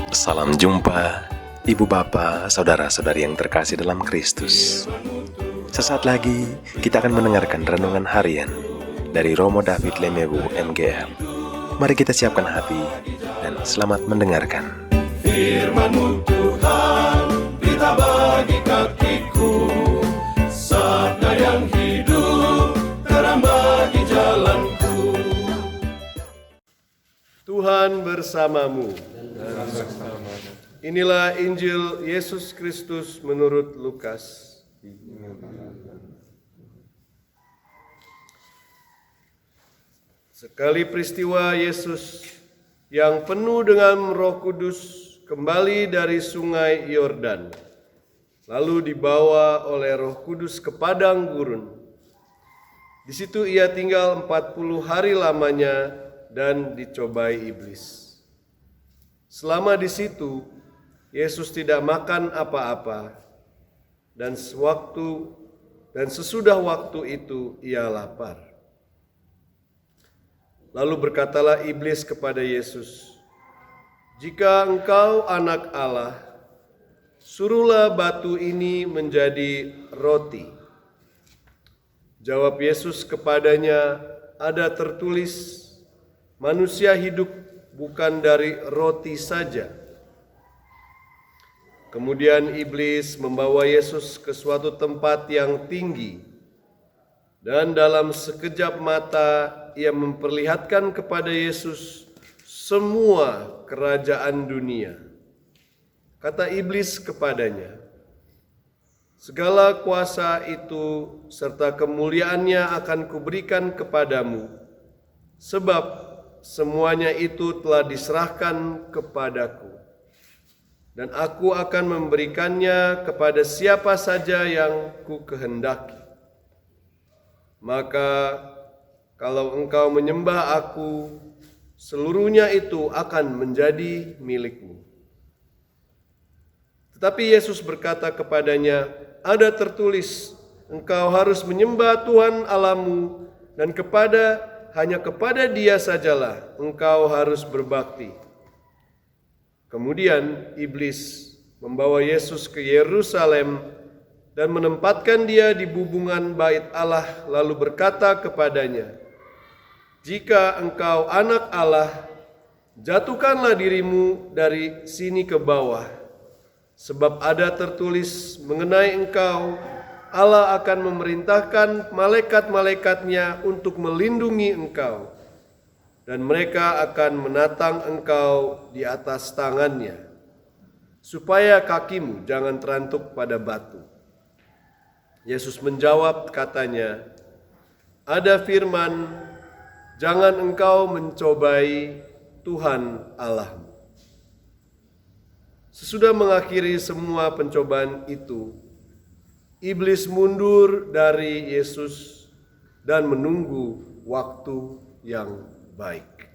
Salam jumpa, Ibu Bapa, Saudara-saudari yang terkasih dalam Kristus. Sesaat lagi kita akan mendengarkan renungan harian dari Romo David Lemewu MGR. Mari kita siapkan hati dan selamat mendengarkan. Firman-Mu Tuhan, berita bagi kakiku, sabda yang hidup, terang bagi jalanku. Tuhan bersamamu. Inilah Injil Yesus Kristus menurut Lukas. Sekali peristiwa Yesus yang penuh dengan Roh Kudus kembali dari sungai Yordan, lalu dibawa oleh Roh Kudus ke padang gurun. Di situ ia tinggal 40 hari lamanya dan dicobai iblis. Selama di situ, Yesus tidak makan apa-apa, dan sesudah waktu itu ia lapar. Lalu berkatalah iblis kepada Yesus, "Jika engkau anak Allah, suruhlah batu ini menjadi roti." Jawab Yesus kepadanya, "Ada tertulis, manusia hidup bukan dari roti saja." Kemudian iblis membawa Yesus ke suatu tempat yang tinggi, dan dalam sekejap mata ia memperlihatkan kepada Yesus semua kerajaan dunia. Kata iblis kepadanya, "Segala kuasa itu serta kemuliaannya akan kuberikan kepadamu, sebab semuanya itu telah diserahkan kepadaku. Dan aku akan memberikannya kepada siapa saja yang ku kehendaki. Maka kalau engkau menyembah aku, seluruhnya itu akan menjadi milikmu." Tetapi Yesus berkata kepadanya, "Ada tertulis, engkau harus menyembah Tuhan Allahmu, dan hanya kepada Dia sajalah engkau harus berbakti." Kemudian iblis membawa Yesus ke Yerusalem dan menempatkan Dia di bubungan bait Allah, lalu berkata kepadanya, "Jika engkau anak Allah, jatuhkanlah dirimu dari sini ke bawah. Sebab ada tertulis mengenai engkau, Allah akan memerintahkan malaikat-malaikatnya untuk melindungi engkau, dan mereka akan menatang engkau di atas tangannya, supaya kakimu jangan terantuk pada batu." Yesus menjawab katanya, "Ada firman, jangan engkau mencobai Tuhan Allahmu." Sesudah mengakhiri semua pencobaan itu, iblis mundur dari Yesus dan menunggu waktu yang baik.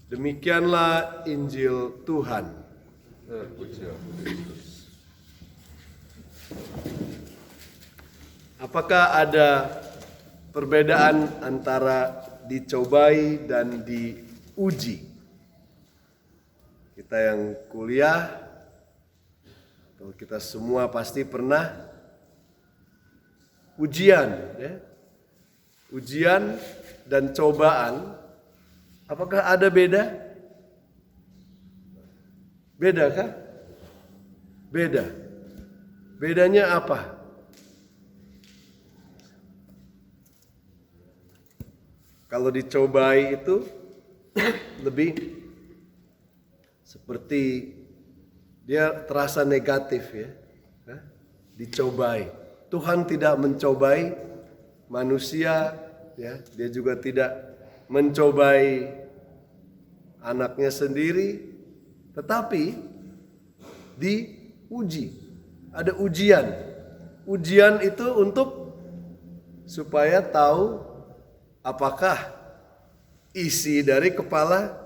Demikianlah Injil Tuhan. Apakah ada perbedaan antara dicobai dan diuji? Kita yang kuliah, atau kita semua pasti pernah ujian, ya? Ujian dan cobaan, apakah ada beda? Beda kah? Beda. Bedanya apa? Kalau dicobai itu lebih seperti dia terasa negatif, ya. Dicobai. Tuhan tidak mencobai manusia, ya. Dia juga tidak mencobai anaknya sendiri, tetapi diuji. Ada ujian. Ujian itu untuk supaya tahu apakah isi dari kepala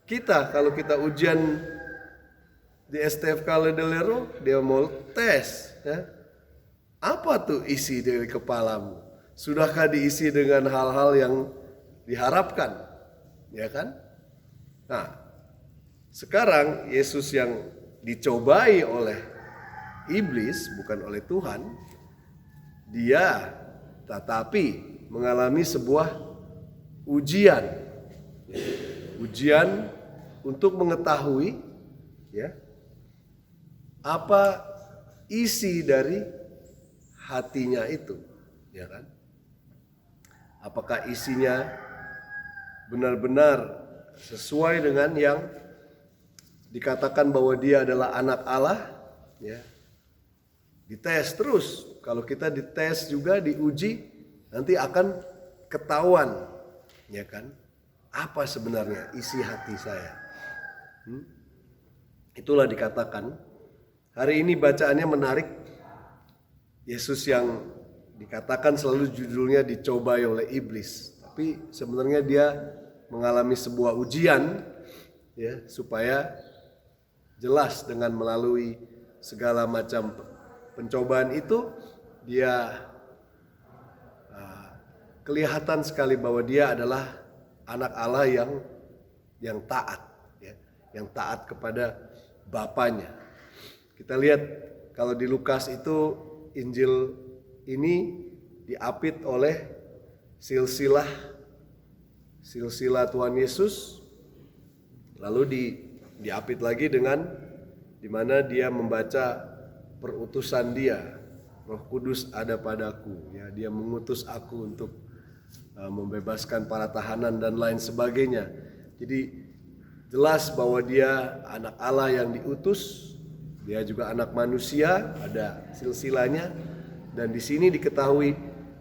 kita. Kalau kita ujian di STF Kaledelero, dia mau tes, ya. Apa tuh isi dari kepalamu? Sudahkah diisi dengan hal-hal yang diharapkan? Ya kan? Nah, Sekarang Yesus yang dicobai oleh iblis, bukan oleh Tuhan, dia tetapi mengalami sebuah ujian. Ujian untuk mengetahui ya, apa isi dari hatinya itu, ya kan? Apakah isinya benar-benar sesuai dengan yang dikatakan bahwa dia adalah anak Allah, ya. Dites terus. Kalau kita dites juga, diuji, nanti akan ketahuan, ya kan? Apa sebenarnya isi hati saya? Itulah dikatakan. Hari ini bacaannya menarik. Yesus yang dikatakan selalu judulnya dicobai oleh iblis, tapi sebenarnya dia mengalami sebuah ujian, ya, supaya jelas dengan melalui segala macam pencobaan itu dia kelihatan sekali bahwa dia adalah anak Allah yang taat, ya, yang taat kepada Bapanya. Kita lihat kalau di Lukas itu Injil ini diapit oleh silsilah Tuhan Yesus, lalu diapit lagi dengan dimana dia membaca perutusan dia, Roh Kudus ada padaku, ya, dia mengutus aku untuk membebaskan para tahanan dan lain sebagainya. Jadi jelas bahwa dia anak Allah yang diutus, dia juga anak manusia, ada silsilahnya, dan di sini diketahui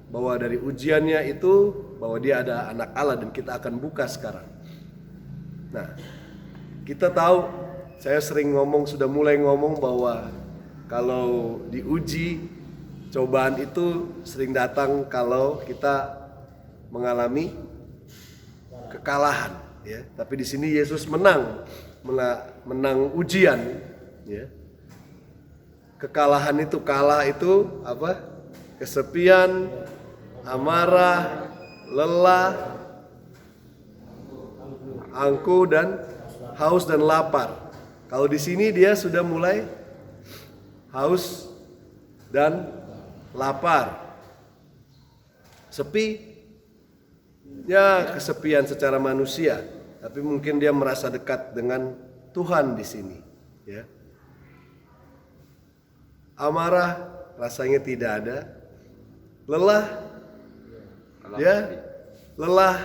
bahwa dari ujiannya itu bahwa dia ada anak Allah, dan kita akan buka sekarang. Nah, kita tahu, saya sering sudah mulai ngomong bahwa kalau diuji, cobaan itu sering datang kalau kita mengalami kekalahan, ya. Tapi di sini Yesus menang ujian, ya. Kekalahan itu, kalah itu apa? Kesepian, amarah, lelah, angkuh dan haus dan lapar. Kalau di sini dia sudah mulai haus dan lapar. Sepi, ya, kesepian secara manusia, tapi mungkin dia merasa dekat dengan Tuhan di sini, ya. Amarah rasanya tidak ada. Lelah, ya, lelah,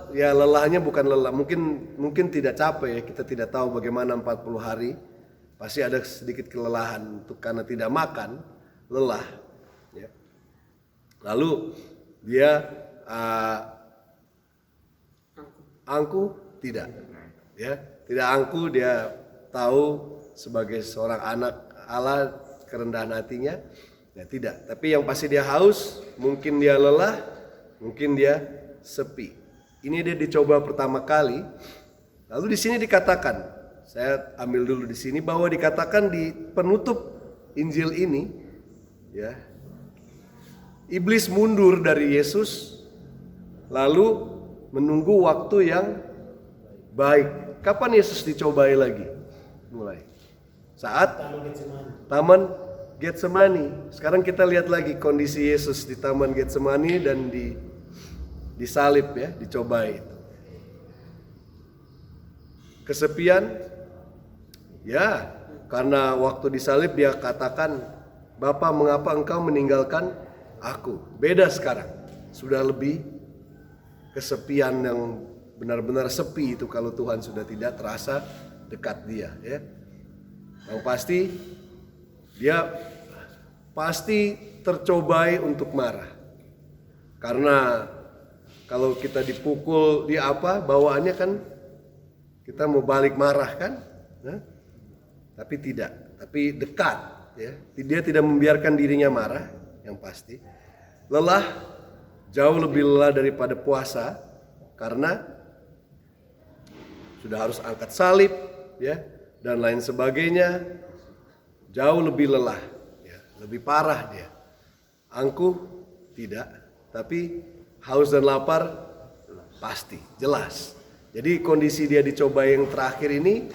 ya, lelahnya bukan lelah, mungkin tidak capek, ya. Kita tidak tahu bagaimana 40 hari, pasti ada sedikit kelelahan karena tidak makan, lelah, ya. Lalu dia angkuh, tidak, ya, tidak angkuh. Dia tahu sebagai seorang anak Allah kerendahan hatinya, ya, tidak. Tapi yang pasti dia haus, mungkin dia lelah, mungkin dia sepi. Ini dia dicoba pertama kali. Lalu di sini dikatakan, saya ambil dulu di sini, bahwa dikatakan di penutup Injil ini, ya, iblis mundur dari Yesus, lalu menunggu waktu yang baik. Kapan Yesus dicobai lagi? Mulai saat Taman Getsemani. Sekarang kita lihat lagi kondisi Yesus di Taman Getsemani dan disalib, ya, dicobai itu. Kesepian, ya, karena waktu disalib dia katakan, Bapa, mengapa engkau meninggalkan aku? Beda sekarang, sudah lebih kesepian yang benar-benar sepi itu kalau Tuhan sudah tidak terasa dekat dia, ya. Yang pasti dia pasti tercobai untuk marah. Karena kalau kita dipukul di apa, bawaannya kan kita mau balik marah kan? Nah, tapi tidak, tapi dekat, ya. Dia tidak membiarkan dirinya marah, yang pasti. Lelah, jauh lebih lelah daripada puasa, karena sudah harus angkat salib, ya, dan lain sebagainya. Jauh lebih lelah, ya, lebih parah dia. Angkuh tidak, tapi haus dan lapar pasti, jelas. Jadi kondisi dia dicoba yang terakhir ini,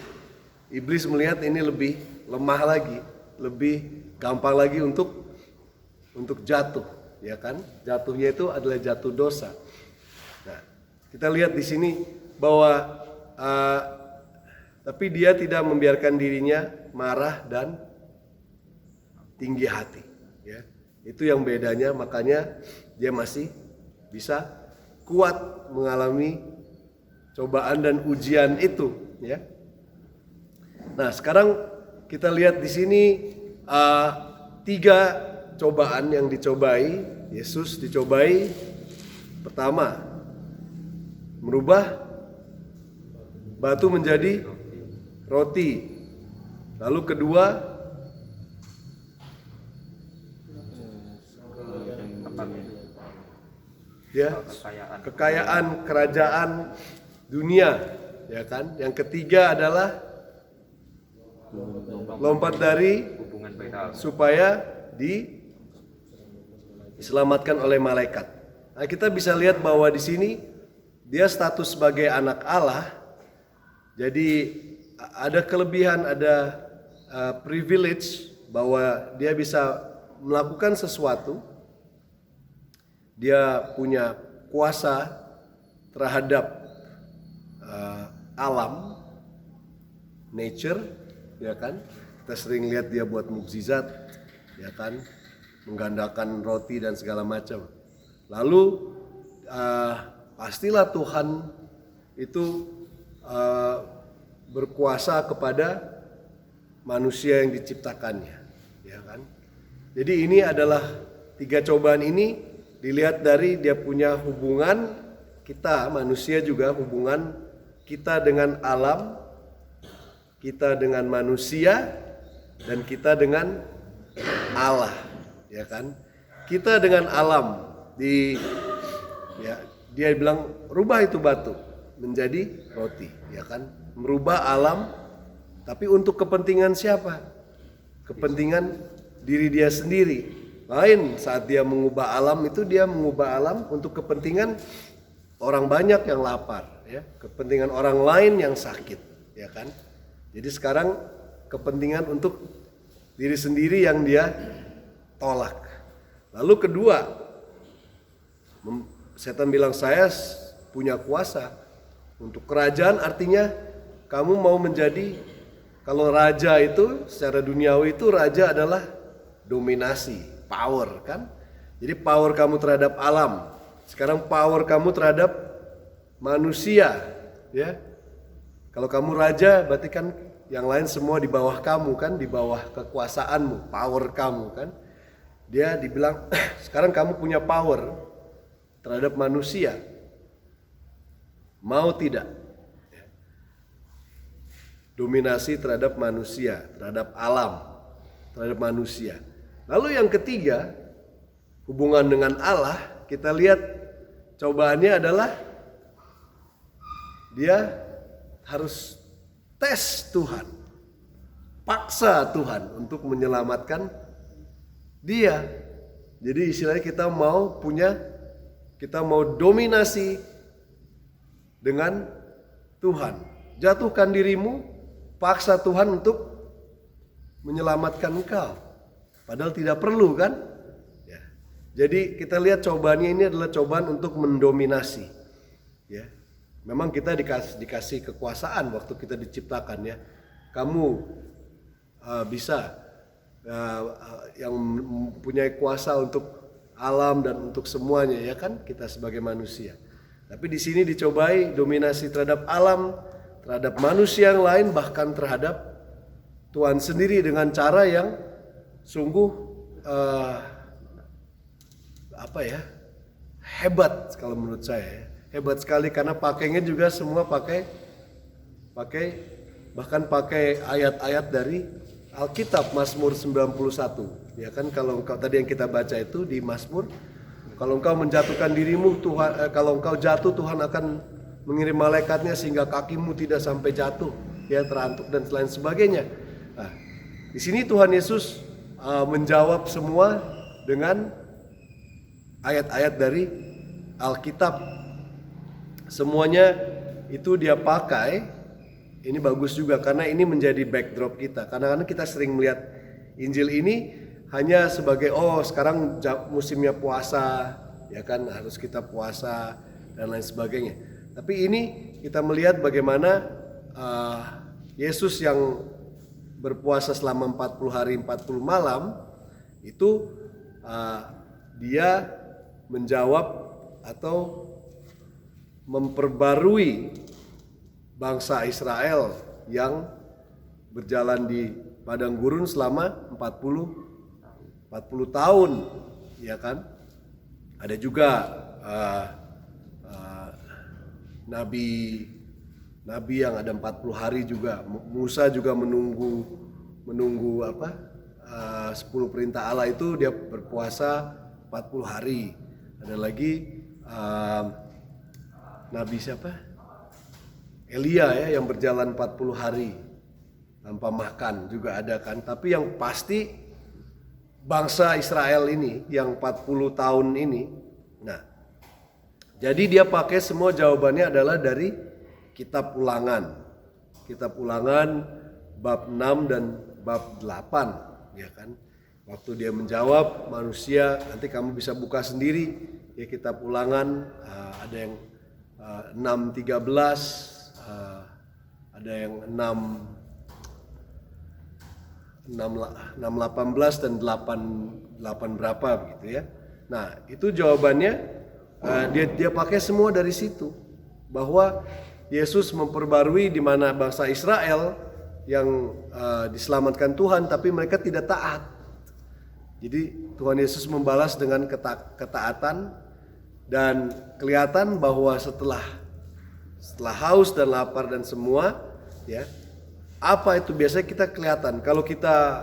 iblis melihat ini lebih lemah lagi, lebih gampang lagi untuk jatuh, ya kan? Jatuhnya itu adalah jatuh dosa. Nah, kita lihat di sini bahwa tapi dia tidak membiarkan dirinya marah dan tinggi hati, ya. Itu yang bedanya, makanya dia masih bisa kuat mengalami cobaan dan ujian itu, ya. Nah, sekarang kita lihat di sini 3 cobaan yang dicobai, Yesus dicobai. Pertama, merubah batu menjadi roti. Lalu kedua, ya, kekayaan kerajaan dunia, ya kan? Yang ketiga adalah lompat dari supaya diselamatkan oleh malaikat. Nah, kita bisa lihat bahwa di sini dia status sebagai anak Allah. Jadi ada kelebihan, ada privilege bahwa dia bisa melakukan sesuatu. Dia punya kuasa terhadap alam, nature, ya kan? Kita sering lihat dia buat mukjizat, ya kan? Menggandakan roti dan segala macam. Lalu pastilah Tuhan itu berkuasa kepada manusia yang diciptakannya, ya kan? Jadi ini adalah 3 cobaan ini dilihat dari dia punya hubungan kita manusia, juga hubungan kita dengan alam, kita dengan manusia, dan kita dengan Allah, ya kan? Kita dengan alam dia bilang rubah itu batu menjadi roti, ya kan? Merubah alam, tapi untuk kepentingan siapa? Kepentingan diri dia sendiri. Lain saat dia mengubah alam itu, dia mengubah alam untuk kepentingan orang banyak yang lapar, ya, kepentingan orang lain yang sakit, ya kan? Jadi sekarang kepentingan untuk diri sendiri yang dia tolak. Lalu kedua, setan bilang saya punya kuasa untuk kerajaan, artinya kamu mau menjadi, kalau raja itu secara duniawi itu raja adalah dominasi, power kan. Jadi power kamu terhadap alam, sekarang power kamu terhadap manusia, ya. Kalau kamu raja berarti kan yang lain semua di bawah kamu kan, di bawah kekuasaanmu, power kamu kan. Dia dibilang sekarang kamu punya power terhadap manusia. Mau tidak? Dominasi terhadap manusia, terhadap alam, terhadap manusia. Lalu yang ketiga, hubungan dengan Allah, kita lihat cobaannya adalah dia harus tes Tuhan, paksa Tuhan untuk menyelamatkan dia. Jadi istilahnya kita mau dominasi dengan Tuhan. Jatuhkan dirimu, paksa Tuhan untuk menyelamatkan engkau. Padahal tidak perlu kan? Ya. Jadi kita lihat cobaannya ini adalah cobaan untuk mendominasi. Ya. Memang kita dikasih kekuasaan waktu kita diciptakan, ya. Kamu bisa yang mempunyai kuasa untuk alam dan untuk semuanya, ya kan, kita sebagai manusia. Tapi di sini dicobai dominasi terhadap alam, terhadap manusia yang lain, bahkan terhadap Tuhan sendiri dengan cara yang sungguh hebat kalau menurut saya, ya. Hebat sekali karena pakainya juga semua pakai ayat-ayat dari Alkitab, Mazmur 91. Ya kan, kalau engkau tadi yang kita baca itu di Mazmur, kalau engkau menjatuhkan dirimu, Tuhan, kalau engkau jatuh, Tuhan akan mengirim malaikatnya sehingga kakimu tidak sampai jatuh, ya, terantuk dan lain sebagainya. Nah, di sini Tuhan Yesus menjawab semua dengan ayat-ayat dari Alkitab. Semuanya itu dia pakai, ini bagus juga karena ini menjadi backdrop kita. Kadang-kadang kita sering melihat Injil ini hanya sebagai sekarang musimnya puasa, ya kan, harus kita puasa dan lain sebagainya. Tapi ini kita melihat bagaimana Yesus yang berpuasa selama 40 hari 40 malam itu dia menjawab atau memperbarui bangsa Israel yang berjalan di padang gurun selama 40 tahun, ya kan? Ada juga nabi yang ada 40 hari juga. Musa juga menunggu 10 perintah Allah itu dia berpuasa 40 hari. Ada lagi nabi siapa? Elia ya, yang berjalan 40 hari tanpa makan juga ada kan. Tapi yang pasti bangsa Israel ini yang 40 tahun ini. Nah, jadi dia pakai semua jawabannya adalah dari Kitab Ulangan. Kitab Ulangan bab 6 dan bab 8, ya kan. Waktu dia menjawab manusia, nanti kamu bisa buka sendiri ya Kitab Ulangan, ada yang 6:13, ada yang 6:18 dan 8 berapa begitu ya. Nah, itu jawabannya dia pakai semua dari situ, bahwa Yesus memperbarui di mana bangsa Israel yang diselamatkan Tuhan tapi mereka tidak taat. Jadi Tuhan Yesus membalas dengan ketaatan, dan kelihatan bahwa setelah haus dan lapar dan semua ya, apa itu biasanya kita kelihatan kalau kita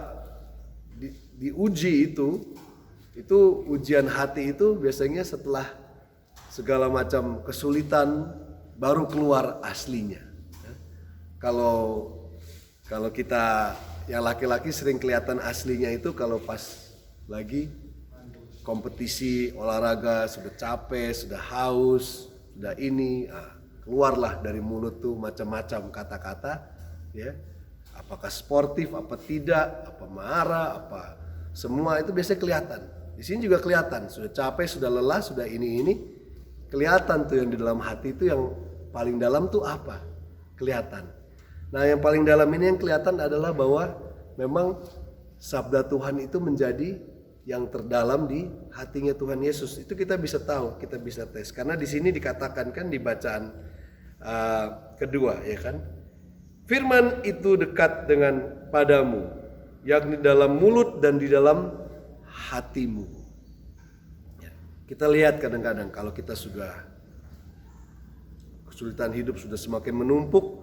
diuji itu ujian hati itu biasanya setelah segala macam kesulitan baru keluar aslinya. Kalau kita yang laki-laki sering kelihatan aslinya itu kalau pas lagi kompetisi olahraga, sudah capek, sudah haus, sudah ini, keluarlah dari mulut tuh macam-macam kata-kata, ya. Apakah sportif, apa tidak, apa marah, apa semua itu biasanya kelihatan. Di sini juga kelihatan, sudah capek, sudah lelah, sudah ini kelihatan tuh yang di dalam hati itu yang paling dalam tuh apa? Kelihatan. Nah, yang paling dalam ini yang kelihatan adalah bahwa memang sabda Tuhan itu menjadi yang terdalam di hatinya Tuhan Yesus. Itu kita bisa tahu, kita bisa tes. Karena di sini dikatakan kan di bacaan kedua, ya kan? Firman itu dekat dengan padamu, yakni dalam mulut dan di dalam hatimu. Ya. Kita lihat kadang-kadang kalau kita sudah kesulitan hidup sudah semakin menumpuk,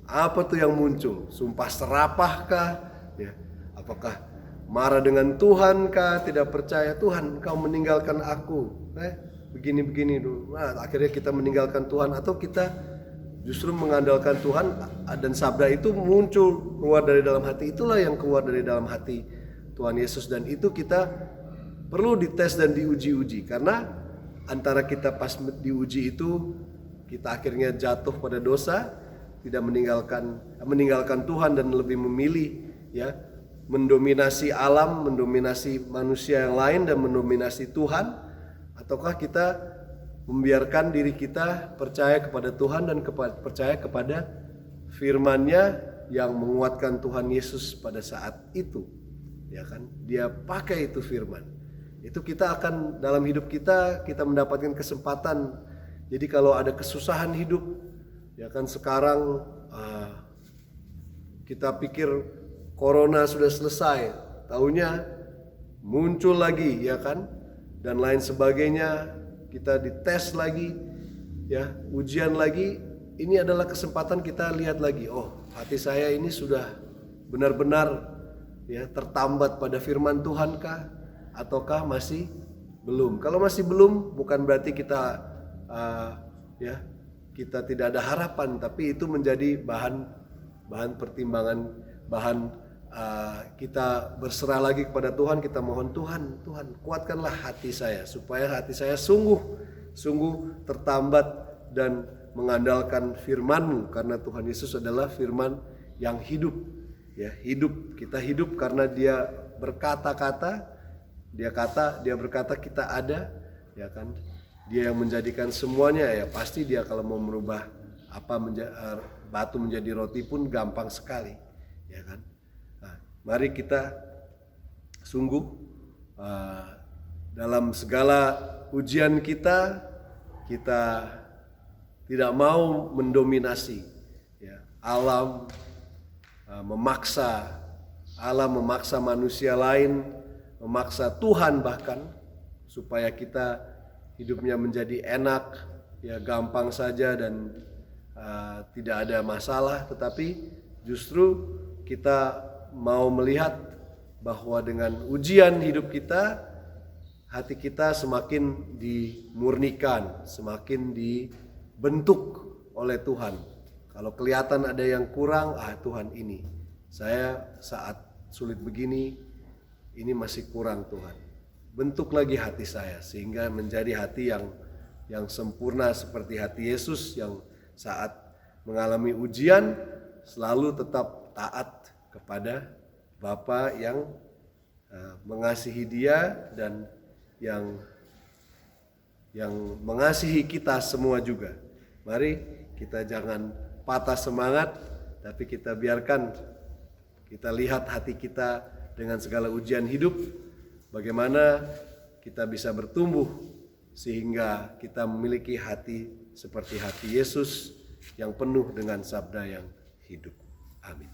apa tuh yang muncul? Sumpah serapahkah? Ya. Apakah marah dengan Tuhan kah? Tidak percaya, Tuhan kau meninggalkan aku, begini-begini dulu. Nah, akhirnya kita meninggalkan Tuhan, atau kita justru mengandalkan Tuhan dan sabda itu muncul keluar dari dalam hati. Itulah yang keluar dari dalam hati Tuhan Yesus, dan itu kita perlu dites dan diuji-uji. Karena antara kita pas diuji itu kita akhirnya jatuh pada dosa, tidak meninggalkan Tuhan dan lebih memilih ya mendominasi alam, mendominasi manusia yang lain dan mendominasi Tuhan, ataukah kita membiarkan diri kita percaya kepada Tuhan dan percaya kepada firman-Nya yang menguatkan Tuhan Yesus pada saat itu, ya kan? Dia pakai itu firman. Itu kita akan dalam hidup kita mendapatkan kesempatan. Jadi kalau ada kesusahan hidup, ya kan, sekarang kita pikir Corona sudah selesai, taunya muncul lagi, ya kan, dan lain sebagainya. Kita dites lagi, ya, ujian lagi. Ini adalah kesempatan kita lihat lagi, oh, hati saya ini sudah benar-benar ya tertambat pada firman Tuhan kah, ataukah masih belum? Kalau masih belum, bukan berarti kita kita tidak ada harapan, tapi itu menjadi bahan pertimbangan, kita berserah lagi kepada Tuhan. Kita mohon Tuhan kuatkanlah hati saya supaya hati saya sungguh tertambat dan mengandalkan firman-Mu, karena Tuhan Yesus adalah firman yang hidup. Ya, hidup. Kita hidup karena Dia berkata-kata, Dia berkata kita ada, ya kan? Dia yang menjadikan semuanya, ya pasti Dia kalau mau merubah batu menjadi roti pun gampang sekali, ya kan? Nah, mari kita sungguh dalam segala ujian kita tidak mau mendominasi, ya. Alam memaksa manusia lain, memaksa Tuhan bahkan, supaya kita hidupnya menjadi enak, ya gampang saja dan tidak ada masalah. Tetapi justru kita mau melihat bahwa dengan ujian hidup kita, hati kita semakin dimurnikan, semakin dibentuk oleh Tuhan. Kalau kelihatan ada yang kurang, Tuhan ini, saya saat sulit begini, ini masih kurang Tuhan. Bentuk lagi hati saya sehingga menjadi hati yang sempurna seperti hati Yesus, yang saat mengalami ujian selalu tetap taat kepada Bapa yang mengasihi Dia dan yang mengasihi kita semua juga. Mari kita jangan patah semangat, tapi kita biarkan, kita lihat hati kita dengan segala ujian hidup, bagaimana kita bisa bertumbuh sehingga kita memiliki hati seperti hati Yesus yang penuh dengan sabda yang hidup. Amin.